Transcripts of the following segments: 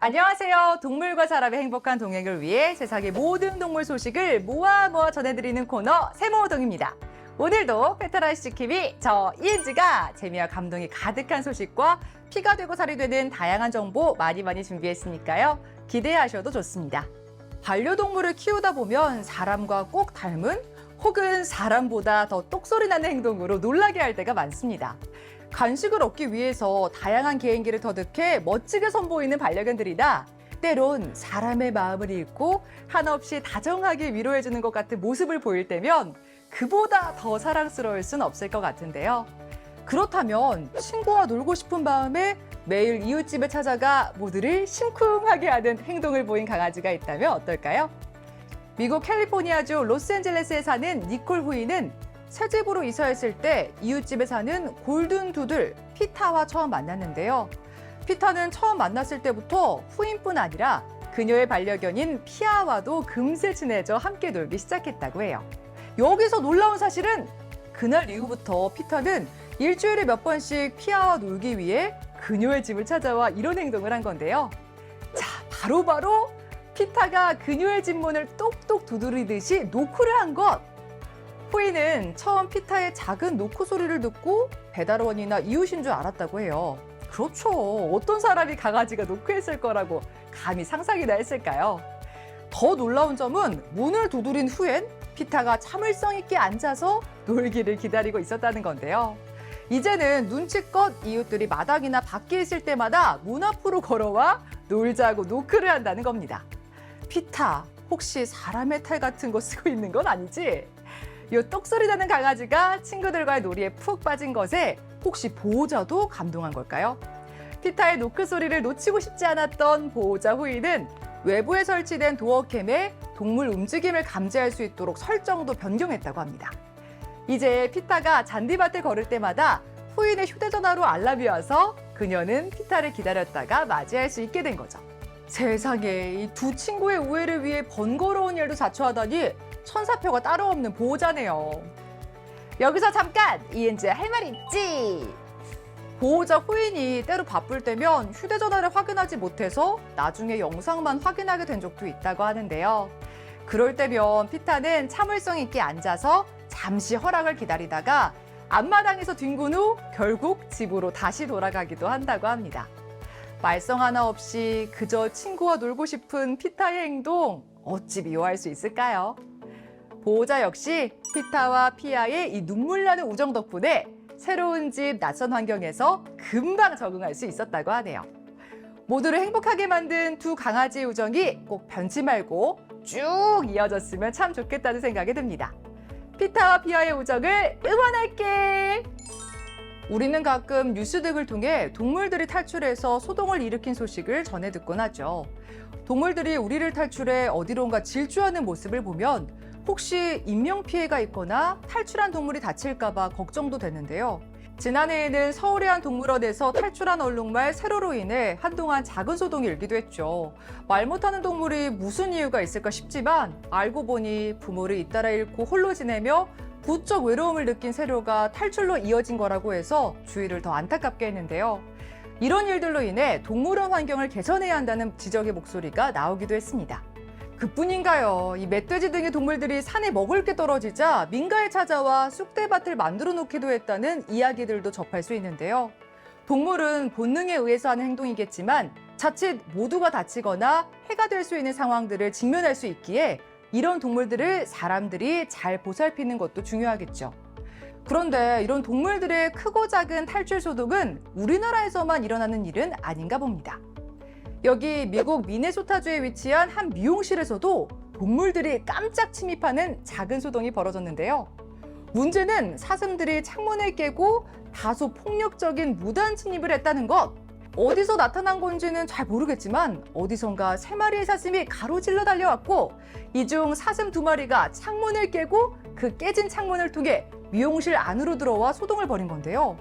안녕하세요. 동물과 사람의 행복한 동행을 위해 세상의 모든 동물 소식을 모아 전해드리는 코너 세모동입니다. 오늘도 페트라이시킴이 저 이은지가 재미와 감동이 가득한 소식과 피가 되고 살이 되는 다양한 정보 많이 준비했으니까요. 기대하셔도 좋습니다. 반려동물을 키우다 보면 사람과 꼭 닮은 혹은 사람보다 더 똑소리 나는 행동으로 놀라게 할 때가 많습니다. 간식을 얻기 위해서 다양한 개인기를 터득해 멋지게 선보이는 반려견들이다. 때론 사람의 마음을 읽고 한없이 다정하게 위로해주는 것 같은 모습을 보일 때면 그보다 더 사랑스러울 순 없을 것 같은데요. 그렇다면 친구와 놀고 싶은 마음에 매일 이웃집에 찾아가 모두를 심쿵하게 하는 행동을 보인 강아지가 있다면 어떨까요? 미국 캘리포니아주 로스앤젤레스에 사는 니콜 후이는 새 집으로 이사했을 때 이웃집에 사는 골든 두들 피타와 처음 만났는데요. 피타는 처음 만났을 때부터 후이뿐 아니라 그녀의 반려견인 피아와도 금세 친해져 함께 놀기 시작했다고 해요. 여기서 놀라운 사실은 그날 이후부터 피타는 일주일에 몇 번씩 피아와 놀기 위해 그녀의 집을 찾아와 이런 행동을 한 건데요. 자, 바로 피타가 그녀의 집 문을 똑똑 두드리듯이 노크를 한 것. 후이는 처음 피타의 작은 노크 소리를 듣고 배달원이나 이웃인 줄 알았다고 해요. 그렇죠. 어떤 사람이 강아지가 노크했을 거라고 감히 상상이나 했을까요? 더 놀라운 점은 문을 두드린 후엔 피타가 참을성 있게 앉아서 놀기를 기다리고 있었다는 건데요. 이제는 눈치껏 이웃들이 마당이나 밖에 있을 때마다 문 앞으로 걸어와 놀자고 노크를 한다는 겁니다. 피타, 혹시 사람의 탈 같은 거 쓰고 있는 건 아니지? 이 똑소리 나는 강아지가 친구들과의 놀이에 푹 빠진 것에 혹시 보호자도 감동한 걸까요? 피타의 노크 소리를 놓치고 싶지 않았던 보호자 후이는 외부에 설치된 도어캠에 동물 움직임을 감지할 수 있도록 설정도 변경했다고 합니다. 이제 피타가 잔디밭을 걸을 때마다 후이의 휴대전화로 알람이 와서 그녀는 피타를 기다렸다가 맞이할 수 있게 된 거죠. 세상에, 이 두 친구의 우애를 위해 번거로운 일도 자처하다니 천사표가 따로 없는 보호자네요. 여기서 잠깐! 이은지 할 말 있지? 보호자 후인이 때로 바쁠 때면 휴대전화를 확인하지 못해서 나중에 영상만 확인하게 된 적도 있다고 하는데요. 그럴 때면 피타는 참을성 있게 앉아서 잠시 허락을 기다리다가 앞마당에서 뒹군 후 결국 집으로 다시 돌아가기도 한다고 합니다. 말썽 하나 없이 그저 친구와 놀고 싶은 피타의 행동, 어찌 미워할 수 있을까요? 보호자 역시 피타와 피아의 이 눈물 나는 우정 덕분에 새로운 집, 낯선 환경에서 금방 적응할 수 있었다고 하네요. 모두를 행복하게 만든 두 강아지의 우정이 꼭 변치 말고 쭉 이어졌으면 참 좋겠다는 생각이 듭니다. 피타와 피아의 우정을 응원할게! 우리는 가끔 뉴스 등을 통해 동물들이 탈출해서 소동을 일으킨 소식을 전해 듣곤 하죠. 동물들이 우리를 탈출해 어디론가 질주하는 모습을 보면 혹시 인명피해가 있거나 탈출한 동물이 다칠까 봐 걱정도 되는데요. 지난해에는 서울의 한 동물원에서 탈출한 얼룩말 세로로 인해 한동안 작은 소동이 일기도 했죠. 말 못하는 동물이 무슨 이유가 있을까 싶지만 알고 보니 부모를 잇따라 잃고 홀로 지내며 부쩍 외로움을 느낀 세로가 탈출로 이어진 거라고 해서 주위를 더 안타깝게 했는데요. 이런 일들로 인해 동물원 환경을 개선해야 한다는 지적의 목소리가 나오기도 했습니다. 그뿐인가요? 이 멧돼지 등의 동물들이 산에 먹을 게 떨어지자 민가에 찾아와 쑥대밭을 만들어 놓기도 했다는 이야기들도 접할 수 있는데요. 동물은 본능에 의해서 하는 행동이겠지만 자칫 모두가 다치거나 해가 될 수 있는 상황들을 직면할 수 있기에 이런 동물들을 사람들이 잘 보살피는 것도 중요하겠죠. 그런데 이런 동물들의 크고 작은 탈출 소동은 우리나라에서만 일어나는 일은 아닌가 봅니다. 여기 미국 미네소타주에 위치한 한 미용실에서도 동물들이 깜짝 침입하는 작은 소동이 벌어졌는데요. 문제는 사슴들이 창문을 깨고 다소 폭력적인 무단 침입을 했다는 것. 어디서 나타난 건지는 잘 모르겠지만 어디선가 3마리의 사슴이 가로질러 달려왔고 이 중 사슴 2마리가 창문을 깨고 그 깨진 창문을 통해 미용실 안으로 들어와 소동을 벌인 건데요.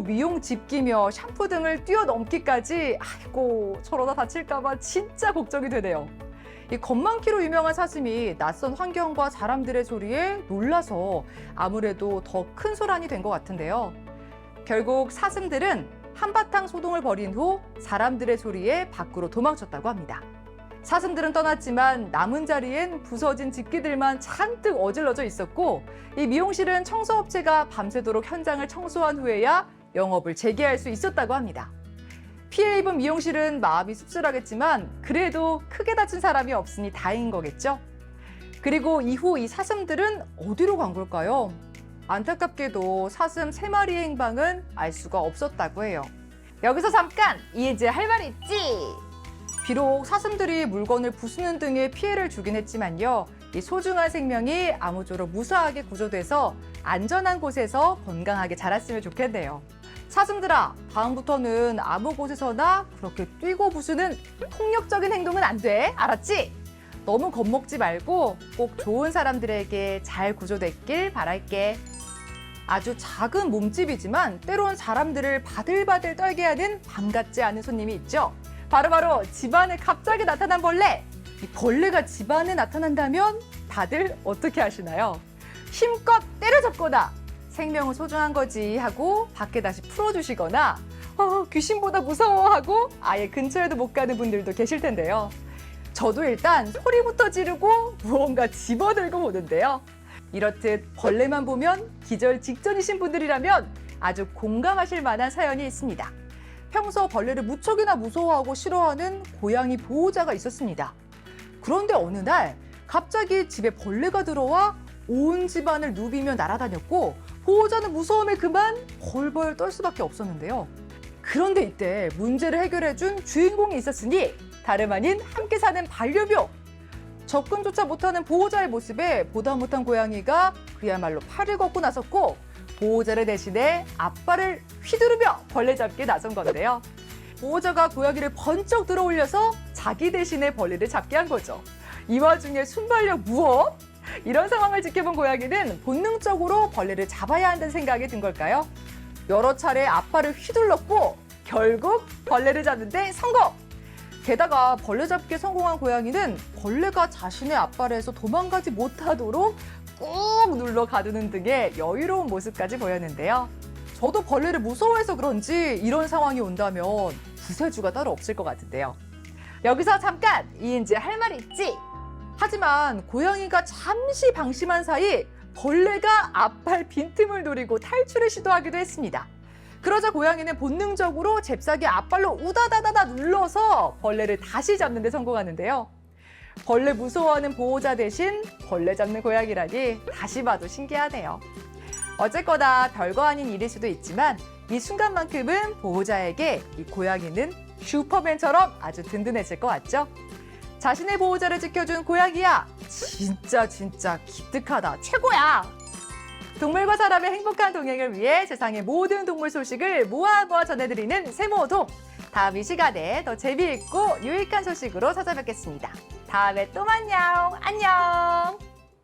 미용 집기며 샴푸 등을 뛰어넘기까지 아이고 저러다 다칠까봐 진짜 걱정이 되네요. 이 겁많기로 유명한 사슴이 낯선 환경과 사람들의 소리에 놀라서 아무래도 더 큰 소란이 된 것 같은데요. 결국 사슴들은 한바탕 소동을 벌인 후 사람들의 소리에 밖으로 도망쳤다고 합니다. 사슴들은 떠났지만 남은 자리엔 부서진 집기들만 잔뜩 어질러져 있었고 이 미용실은 청소업체가 밤새도록 현장을 청소한 후에야 영업을 재개할 수 있었다고 합니다. 피해 입은 미용실은 마음이 씁쓸하겠지만 그래도 크게 다친 사람이 없으니 다행인 거겠죠. 그리고 이후 이 사슴들은 어디로 간 걸까요? 안타깝게도 사슴 3마리의 행방은 알 수가 없었다고 해요. 여기서 잠깐 이제 할 말 있지? 비록 사슴들이 물건을 부수는 등의 피해를 주긴 했지만요. 이 소중한 생명이 아무쪼록 무사하게 구조돼서 안전한 곳에서 건강하게 자랐으면 좋겠네요. 사슴들아, 다음부터는 아무 곳에서나 그렇게 뛰고 부수는 폭력적인 행동은 안 돼. 알았지? 너무 겁먹지 말고 꼭 좋은 사람들에게 잘 구조됐길 바랄게. 아주 작은 몸집이지만 때론 사람들을 바들바들 떨게 하는 밤 같지 않은 손님이 있죠. 바로 집안에 갑자기 나타난 벌레. 이 벌레가 집안에 나타난다면 다들 어떻게 하시나요? 힘껏 때려잡거나 생명은 소중한 거지 하고 밖에 다시 풀어주시거나 귀신보다 무서워 하고 아예 근처에도 못 가는 분들도 계실 텐데요. 저도 일단 소리부터 지르고 무언가 집어들고 보는데요. 이렇듯 벌레만 보면 기절 직전이신 분들이라면 아주 공감하실 만한 사연이 있습니다. 평소 벌레를 무척이나 무서워하고 싫어하는 고양이 보호자가 있었습니다. 그런데 어느 날 갑자기 집에 벌레가 들어와 온 집안을 누비며 날아다녔고 보호자는 무서움에 그만 벌벌 떨 수밖에 없었는데요. 그런데 이때 문제를 해결해준 주인공이 있었으니 다름 아닌 함께 사는 반려묘. 접근조차 못하는 보호자의 모습에 보다 못한 고양이가 그야말로 팔을 걷고 나섰고 보호자를 대신해 앞발을 휘두르며 벌레 잡기에 나선 건데요. 보호자가 고양이를 번쩍 들어올려서 자기 대신에 벌레를 잡게 한 거죠. 이 와중에 순발력 무엇? 이런 상황을 지켜본 고양이는 본능적으로 벌레를 잡아야 한다는 생각이 든 걸까요? 여러 차례 앞발을 휘둘렀고 결국 벌레를 잡는데 성공! 게다가 벌레 잡기에 성공한 고양이는 벌레가 자신의 앞발에서 도망가지 못하도록 꾹 눌러 가두는 등의 여유로운 모습까지 보였는데요. 저도 벌레를 무서워해서 그런지 이런 상황이 온다면 구세주가 따로 없을 것 같은데요. 여기서 잠깐 이은지 할 말 있지? 하지만 고양이가 잠시 방심한 사이 벌레가 앞발 빈틈을 노리고 탈출을 시도하기도 했습니다. 그러자 고양이는 본능적으로 잽싸게 앞발로 우다다다다 눌러서 벌레를 다시 잡는 데 성공하는데요. 벌레 무서워하는 보호자 대신 벌레 잡는 고양이라니 다시 봐도 신기하네요. 어쨌거나 별거 아닌 일일 수도 있지만 이 순간만큼은 보호자에게 이 고양이는 슈퍼맨처럼 아주 든든해질 것 같죠? 자신의 보호자를 지켜준 고양이야. 진짜 기특하다. 최고야. 동물과 사람의 행복한 동행을 위해 세상의 모든 동물 소식을 모아 전해드리는 세모동. 다음 이 시간에 더 재미있고 유익한 소식으로 찾아뵙겠습니다. 다음에 또 만나요. 안녕.